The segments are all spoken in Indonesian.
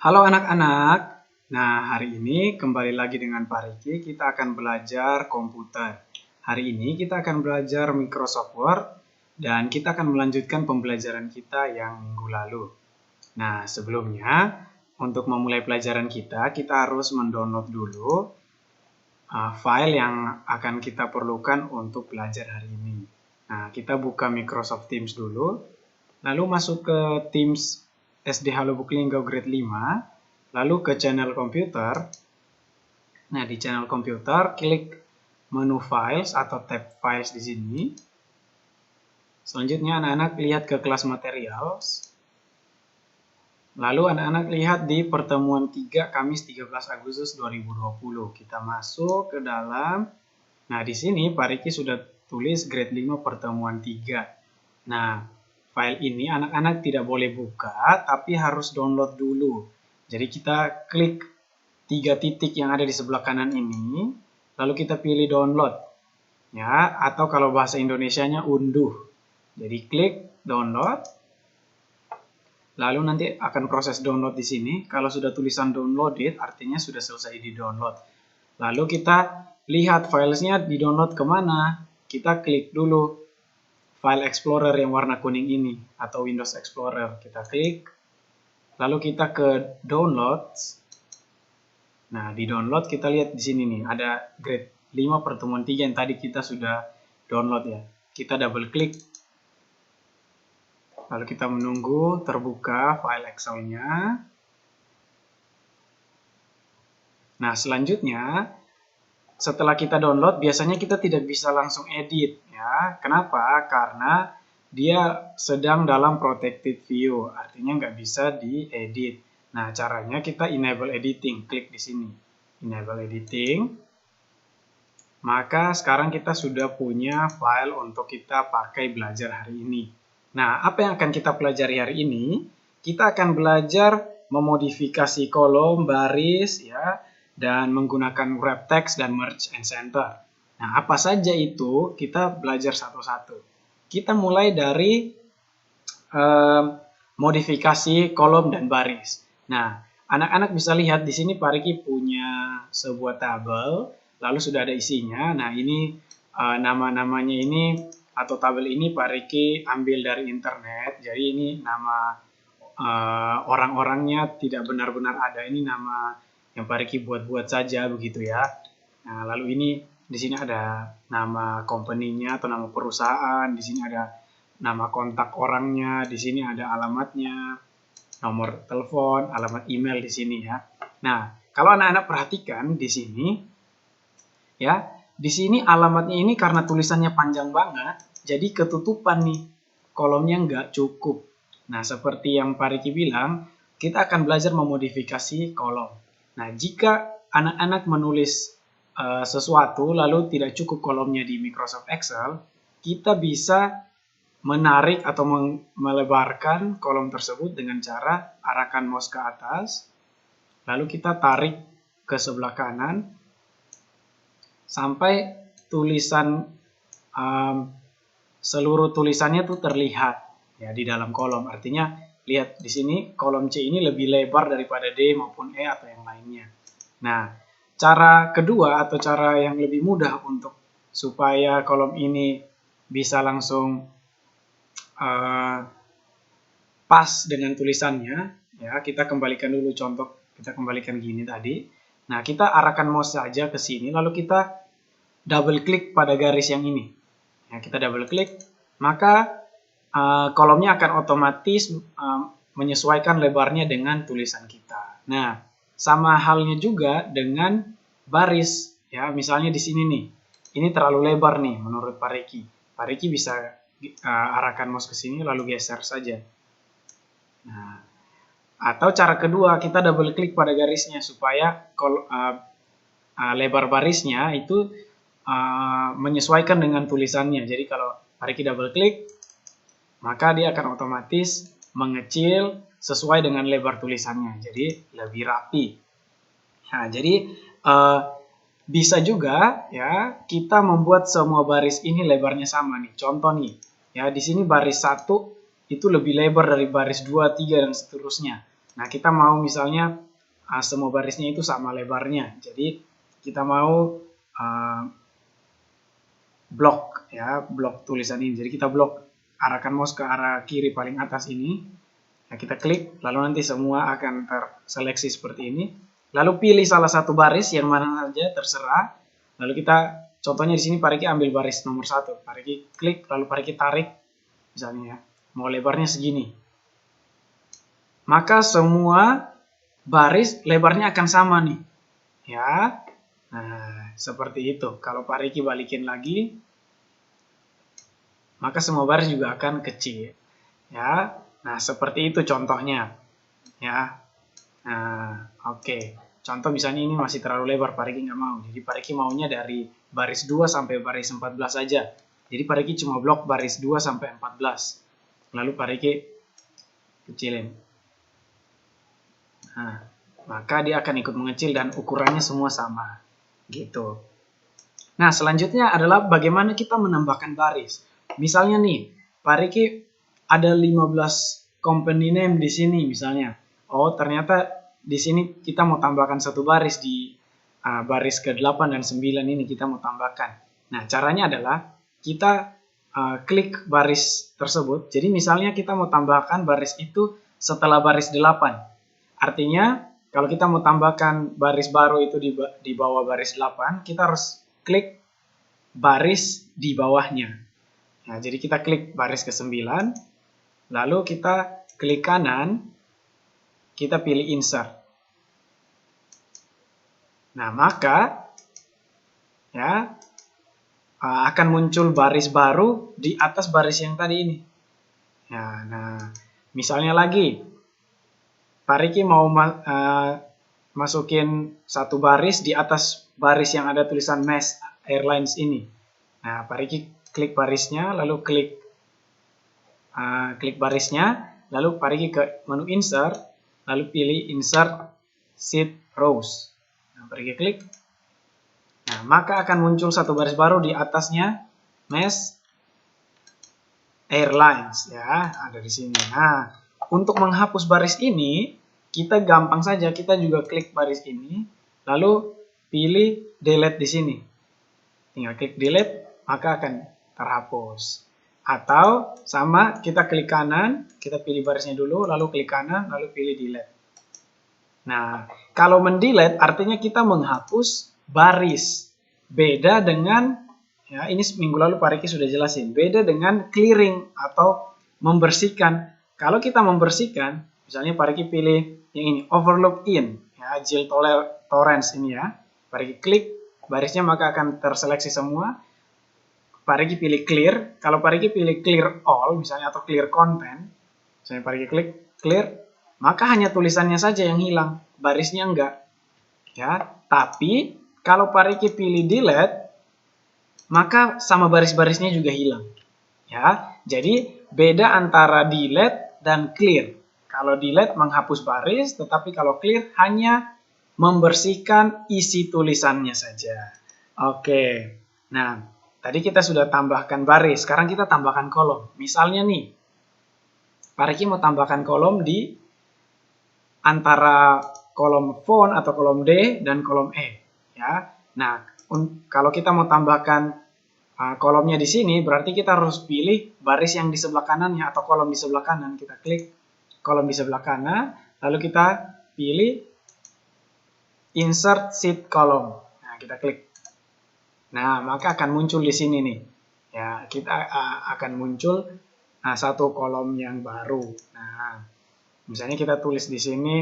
Halo anak-anak. Nah, hari ini kembali lagi dengan Pak Riki, kita akan belajar komputer. Hari ini kita akan belajar Microsoft Word dan kita akan melanjutkan pembelajaran kita yang minggu lalu. Nah, sebelumnya untuk memulai pelajaran kita harus mendownload dulu file yang akan kita perlukan untuk belajar hari ini. Nah, kita buka Microsoft Teams dulu, lalu masuk ke Teams SD Halobook Lingo Grade 5, lalu ke channel komputer. Nah, di channel komputer, klik menu Files atau tab Files di sini. Selanjutnya, anak-anak lihat ke kelas Materials. Lalu, anak-anak lihat di pertemuan 3 Kamis 13 Agustus 2020. Kita masuk ke dalam. Nah, di sini Pak Riki sudah tulis grade 5 pertemuan 3. Nah, file ini anak-anak tidak boleh buka, tapi harus download dulu. Jadi kita klik 3 titik yang ada di sebelah kanan ini, lalu kita pilih download. Ya, atau kalau bahasa Indonesianya unduh. Jadi klik download. Lalu nanti akan proses download di sini. Kalau sudah tulisan downloaded, artinya sudah selesai di-download. Lalu kita lihat filenya di-download kemana. Kita klik dulu File Explorer yang warna kuning ini, atau Windows Explorer. Kita klik, lalu kita ke Downloads. Nah, di download kita lihat di sini nih, ada grade 5 pertemuan 3 yang tadi kita sudah download ya. Kita double klik. Lalu kita menunggu terbuka file Excel-nya. Nah, selanjutnya setelah kita download, biasanya kita tidak bisa langsung edit ya. Kenapa? Karena dia sedang dalam protected view, artinya nggak bisa diedit. Nah, caranya kita enable editing, klik di sini, enable editing. Maka sekarang kita sudah punya file untuk kita pakai belajar hari ini. Nah, apa yang akan kita pelajari hari ini? Kita akan belajar memodifikasi kolom, baris, ya, dan menggunakan wrap text dan merge and center. Nah, apa saja itu? Kita belajar satu-satu. Kita mulai dari modifikasi kolom dan baris. Nah, anak-anak bisa lihat di sini Pak Riki punya sebuah tabel, lalu sudah ada isinya. Nah, ini nama-namanya ini atau tabel ini Pak Riki ambil dari internet. Jadi ini nama orang-orangnya tidak benar-benar ada. Ini nama yang Pak Riki buat-buat saja begitu ya. Nah, lalu ini di sini ada nama company-nya atau nama perusahaan, di sini ada nama kontak orangnya, di sini ada alamatnya, nomor telepon, alamat email di sini ya. Nah, kalau anak-anak perhatikan di sini ya, di sini alamatnya ini karena tulisannya panjang banget, jadi ketutupan nih, kolomnya nggak cukup. Nah, seperti yang Pak Riki bilang, kita akan belajar memodifikasi kolom. Nah, jika anak-anak menulis sesuatu lalu tidak cukup kolomnya di Microsoft Excel, kita bisa menarik atau melebarkan kolom tersebut dengan cara arahkan mouse ke atas, lalu kita tarik ke sebelah kanan, sampai tulisan seluruh tulisannya tuh terlihat ya di dalam kolom. Artinya lihat di sini kolom C ini lebih lebar daripada D maupun E atau yang lainnya. Nah, cara kedua atau cara yang lebih mudah untuk supaya kolom ini bisa langsung pas dengan tulisannya, ya kita kembalikan dulu contoh, kita kembalikan gini tadi. Nah, kita arahkan mouse saja ke sini, lalu kita double klik pada garis yang ini. Ya, kita double klik, maka kolomnya akan otomatis menyesuaikan lebarnya dengan tulisan kita. Nah, sama halnya juga dengan baris. Ya, misalnya di sini nih, ini terlalu lebar nih menurut Pak Riki. Pak Riki bisa arahkan mouse ke sini lalu geser saja. Nah, atau cara kedua, kita double klik pada garisnya supaya lebar barisnya itu menyesuaikan dengan tulisannya. Jadi kalau Pak Riki double klik, maka dia akan otomatis mengecil sesuai dengan lebar tulisannya. Jadi lebih rapi. Nah, jadi bisa juga ya kita membuat semua baris ini lebarnya sama nih. Contoh nih, ya di sini baris 1 itu lebih lebar dari baris 2, 3 dan seterusnya. Nah, kita mau misalnya semua barisnya itu sama lebarnya. Jadi kita mau blok ya, blok tulisan ini. Jadi kita blok, arahkan mouse ke arah kiri paling atas ini. Nah, kita klik, lalu nanti semua akan terseleksi seperti ini. Lalu pilih salah satu baris yang mana saja terserah. Lalu kita, contohnya di sini Pak Riki ambil baris nomor 1. Pak Riki klik, lalu Pak Riki tarik, misalnya ya, mau lebarnya segini. Maka semua baris lebarnya akan sama nih, ya. Nah, seperti itu. Kalau Pak Riki balikin lagi, maka semua baris juga akan kecil, ya. Nah, seperti itu contohnya, ya. Nah, oke. Contoh misalnya ini masih terlalu lebar, Pak Riki nggak mau. Jadi Pak Riki maunya dari baris 2 sampai baris 14 saja. Jadi Pak Riki cuma blok baris 2 sampai 14. Lalu Pak Riki kecilin. Nah, maka dia akan ikut mengecil dan ukurannya semua sama. Gitu. Nah, selanjutnya adalah bagaimana kita menambahkan baris. Misalnya nih, Pak Riki ada 15 company name di sini misalnya. Oh, ternyata di sini kita mau tambahkan satu baris di baris ke-8 dan 9 ini kita mau tambahkan. Nah, caranya adalah kita klik baris tersebut. Jadi misalnya kita mau tambahkan baris itu setelah baris 8. Artinya, kalau kita mau tambahkan baris baru itu di bawah baris 8, kita harus klik baris di bawahnya. Nah, jadi kita klik baris ke-9, lalu kita klik kanan, kita pilih insert. Nah, maka ya akan muncul baris baru di atas baris yang tadi ini. Ya, nah, misalnya lagi, Pak Riki mau masukin satu baris di atas baris yang ada tulisan Mesh Airlines ini. Nah, Pak Riki klik barisnya, lalu klik barisnya, lalu Pak Riki ke menu insert, lalu pilih insert sheet rows. Nah, Pak Riki klik. Nah, maka akan muncul satu baris baru di atasnya Mesh Airlines ya, ada di sini. Nah, untuk menghapus baris ini, kita gampang saja, kita juga klik baris ini, lalu pilih delete di sini. Tinggal klik delete, maka akan terhapus. Atau sama, kita klik kanan, kita pilih barisnya dulu, lalu klik kanan, lalu pilih delete. Nah, kalau mendelete artinya kita menghapus baris. Beda dengan, ya ini minggu lalu Pak Riki sudah jelasin, beda dengan clearing atau membersihkan. Kalau kita membersihkan, misalnya Pak Riki pilih yang ini, overlook in, ya, Jill Torrance ini ya. Pak Riki klik barisnya, maka akan terseleksi semua. Pak Riki pilih clear. Kalau Pak Riki pilih clear all, misalnya, atau clear content, misalnya Pak Riki klik clear, maka hanya tulisannya saja yang hilang, barisnya enggak. Ya, tapi kalau Pak Riki pilih delete, maka sama baris-barisnya juga hilang. Ya, jadi beda antara delete dan clear. Kalau delete menghapus baris, tetapi kalau clear hanya membersihkan isi tulisannya saja. Oke. Nah, tadi kita sudah tambahkan baris, sekarang kita tambahkan kolom. Misalnya nih, Pak Riki mau tambahkan kolom di antara kolom font atau kolom D dan kolom E. Ya, nah kalau kita mau tambahkan kolomnya di sini, berarti kita harus pilih baris yang di sebelah kanannya atau kolom di sebelah kanan. Kita klik kolom di sebelah kanan, lalu kita pilih insert sheet column. Nah, kita klik. Nah, maka akan muncul di sini nih. Ya, kita akan muncul satu kolom yang baru. Nah, misalnya kita tulis di sini.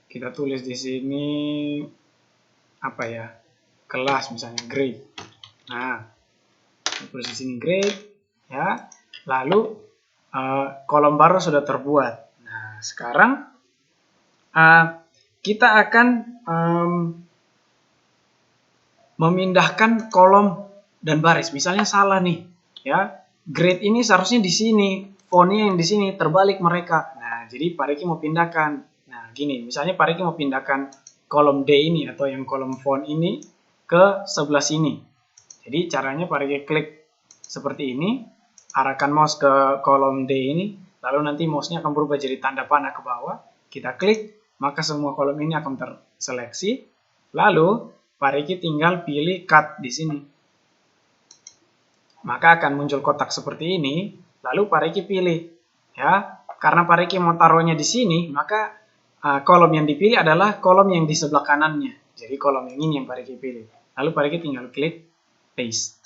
Kita tulis di sini apa ya, kelas misalnya grade. Nah, tulis di sini grade ya, lalu kolom baru sudah terbuat. Nah, sekarang kita akan memindahkan kolom dan baris. Misalnya salah nih ya, grade ini seharusnya di sini, fontnya yang di sini, terbalik mereka. Nah, jadi Pak Riki mau pindahkan. Nah, gini, misalnya Pak Riki mau pindahkan kolom D ini atau yang kolom font ini ke sebelah sini. Jadi caranya Pak Riki klik seperti ini, arahkan mouse ke kolom D ini, lalu nanti mouse-nya akan berubah jadi tanda panah ke bawah. Kita klik, maka semua kolom ini akan terseleksi. Lalu Pak Riki tinggal pilih cut di sini. Maka akan muncul kotak seperti ini. Lalu Pak Riki pilih, ya. Karena Pak Riki mau taruhnya di sini, maka kolom yang dipilih adalah kolom yang di sebelah kanannya. Jadi kolom yang ini yang Pak Riki pilih. Lalu Pak Riki tinggal klik paste.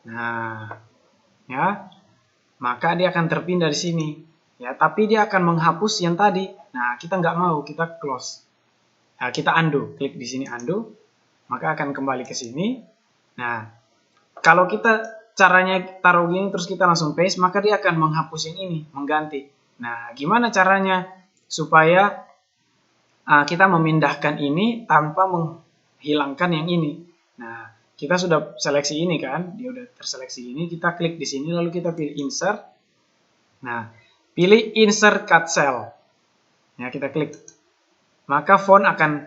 Nah, ya, maka dia akan terpindah di sini. Ya, tapi dia akan menghapus yang tadi. Nah, kita nggak mau, kita close. Nah, kita undo, klik di sini undo, maka akan kembali ke sini. Nah, kalau kita caranya taruh gini terus kita langsung paste, maka dia akan menghapus yang ini, mengganti. Nah, gimana caranya supaya kita memindahkan ini tanpa menghilangkan yang ini? Nah, kita sudah seleksi ini kan, dia udah terseleksi ini, kita klik di sini lalu kita pilih insert. Nah, pilih insert cut cell. Ya, kita klik. Maka font akan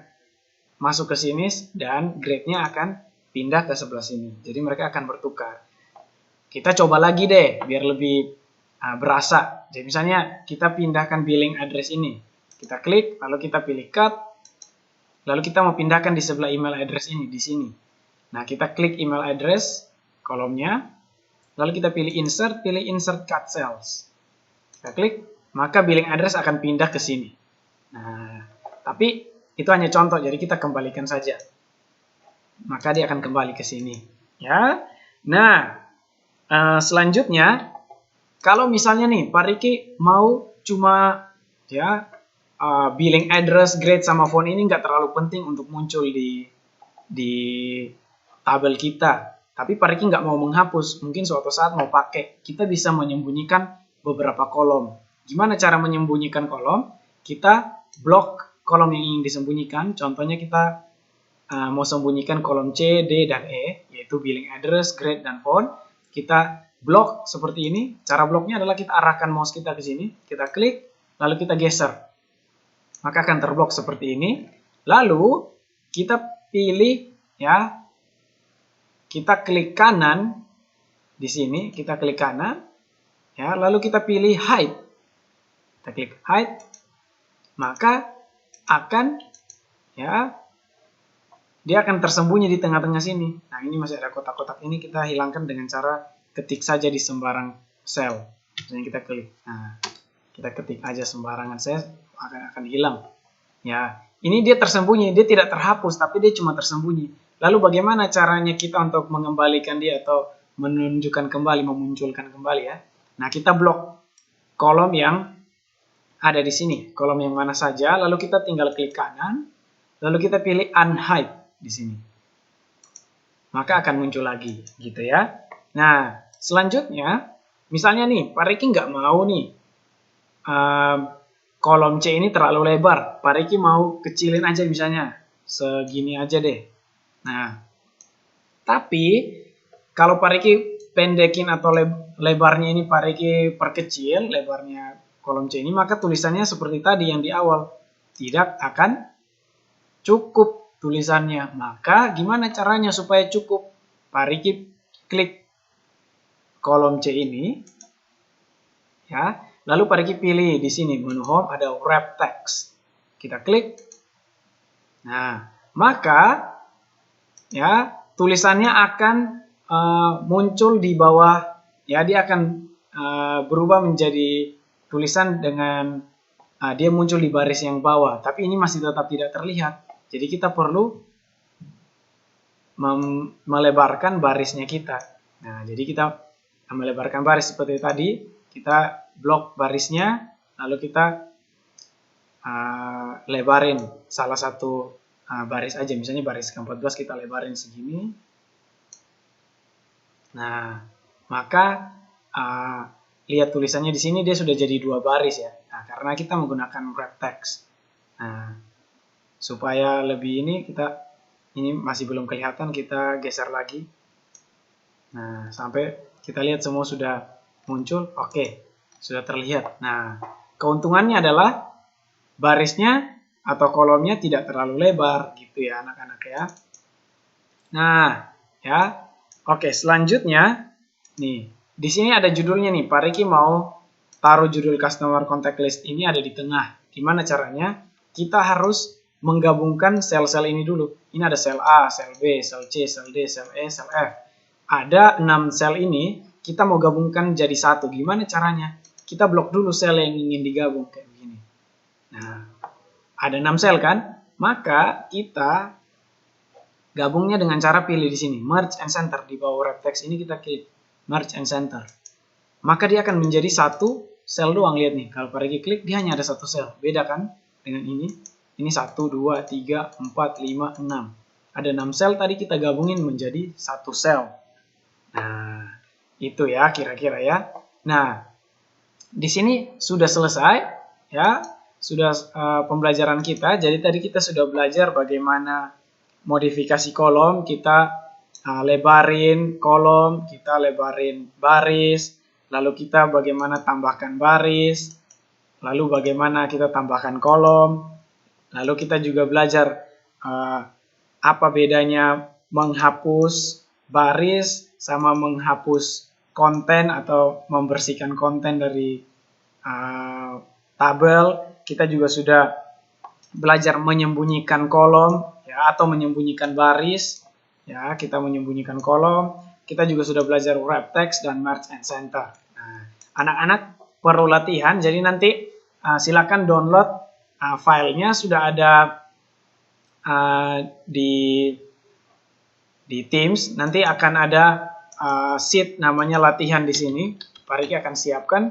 masuk ke sini dan grade-nya akan pindah ke sebelah sini. Jadi mereka akan bertukar. Kita coba lagi deh biar lebih berasa. Jadi misalnya kita pindahkan billing address ini. Kita klik, lalu kita pilih cut. Lalu kita mau pindahkan di sebelah email address ini, di sini. Nah, kita klik email address, kolomnya. Lalu kita pilih insert cut cells. Kita klik, maka billing address akan pindah ke sini. Nah, tapi itu hanya contoh, jadi kita kembalikan saja. Maka dia akan kembali ke sini. Ya. Nah, selanjutnya, kalau misalnya nih, Pak Riki mau cuma ya billing address, grade, sama font ini nggak terlalu penting untuk muncul di tabel kita. Tapi Pak Riki nggak mau menghapus, mungkin suatu saat mau pakai. Kita bisa menyembunyikan beberapa kolom. Gimana cara menyembunyikan kolom? Kita blok kolom yang ingin disembunyikan. Contohnya kita mau sembunyikan kolom C, D, dan E, yaitu billing address, grade, dan font. Kita blok seperti ini. Cara bloknya adalah kita arahkan mouse kita ke sini, kita klik, lalu kita geser. Maka akan terblok seperti ini. Lalu kita pilih, ya, kita klik kanan di sini, kita klik kanan, ya, lalu kita pilih hide. Kita klik hide, maka akan, ya, dia akan tersembunyi di tengah-tengah sini. Nah, ini masih ada kotak-kotak ini, kita hilangkan dengan cara ketik saja di sembarang sel. Misalnya kita klik, nah, kita ketik aja sembarangan sel, akan hilang. Ya, ini dia tersembunyi, dia tidak terhapus, tapi dia cuma tersembunyi. Lalu bagaimana caranya kita untuk mengembalikan dia atau menunjukkan kembali, memunculkan kembali ya? Nah, kita blok kolom yang ada di sini, kolom yang mana saja, lalu kita tinggal klik kanan, lalu kita pilih unhide di sini. Maka akan muncul lagi, gitu ya. Nah, selanjutnya, misalnya nih, Pak Riki nggak mau nih, kolom C ini terlalu lebar. Pak Riki mau kecilin aja misalnya, segini aja deh. Nah, tapi kalau Pak Riki pendekin atau lebarnya ini Pak Riki perkecil, lebarnya kolom C ini, maka tulisannya seperti tadi yang di awal. Tidak akan cukup tulisannya. Maka gimana caranya supaya cukup? Pak Riki klik kolom C ini, ya. Lalu Pak Riki pilih di sini menu home ada wrap text. Kita klik. Nah, maka ya tulisannya akan muncul di bawah. Ya, dia akan berubah menjadi tulisan dengan dia muncul di baris yang bawah. Tapi ini masih tetap tidak terlihat. Jadi kita perlu melebarkan barisnya kita. Nah, jadi kita melebarkan baris seperti tadi. Kita blok barisnya, lalu kita lebarin salah satu baris aja. Misalnya baris ke-14 kita lebarin segini. Nah, maka lihat tulisannya di sini dia sudah jadi 2 baris ya. Nah, karena kita menggunakan wrap text. Nah, supaya lebih ini masih belum kelihatan, kita geser lagi. Nah, sampai kita lihat semua sudah muncul. Oke, sudah terlihat. Nah, keuntungannya adalah barisnya atau kolomnya tidak terlalu lebar gitu ya anak-anak ya. Nah, ya. Oke, selanjutnya nih, di sini ada judulnya nih, Pak Riki mau taruh judul customer contact list ini ada di tengah. Gimana caranya? Kita harus menggabungkan sel-sel ini dulu. Ini ada sel A, sel B, sel C, sel D, sel E, sel F. Ada 6 sel ini, kita mau gabungkan jadi satu. Gimana caranya? Kita blok dulu sel yang ingin digabung kayak begini. Nah, ada 6 sel kan? Maka kita gabungnya dengan cara pilih di sini, merge and center. Di bawah wrap text ini kita klik merge and center. Maka dia akan menjadi satu sel doang. Lihat nih, kalau Pak Riki klik, dia hanya ada satu sel. Beda kan dengan ini? Ini 1, 2, 3, 4, 5, 6. Ada 6 sel tadi kita gabungin menjadi satu sel. Nah, itu ya kira-kira ya. Nah, di sini sudah selesai ya. Sudah pembelajaran kita. Jadi tadi kita sudah belajar bagaimana modifikasi kolom, kita lebarin kolom, kita lebarin baris, lalu kita bagaimana tambahkan baris, lalu bagaimana kita tambahkan kolom, lalu kita juga belajar apa bedanya menghapus baris sama menghapus konten atau membersihkan konten dari tabel. Kita juga sudah belajar menyembunyikan kolom ya, atau menyembunyikan baris ya, kita menyembunyikan kolom. Kita juga sudah belajar wrap text dan merge and center. Nah, anak-anak perlu latihan, jadi nanti silakan download filenya, sudah ada di Teams. Nanti akan ada sheet namanya latihan di sini. Pak Riki akan siapkan.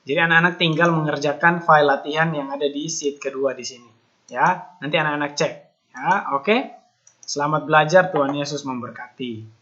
Jadi anak-anak tinggal mengerjakan file latihan yang ada di sheet kedua di sini. Ya, nanti anak-anak cek. Ya, oke. Selamat belajar, Tuhan Yesus memberkati.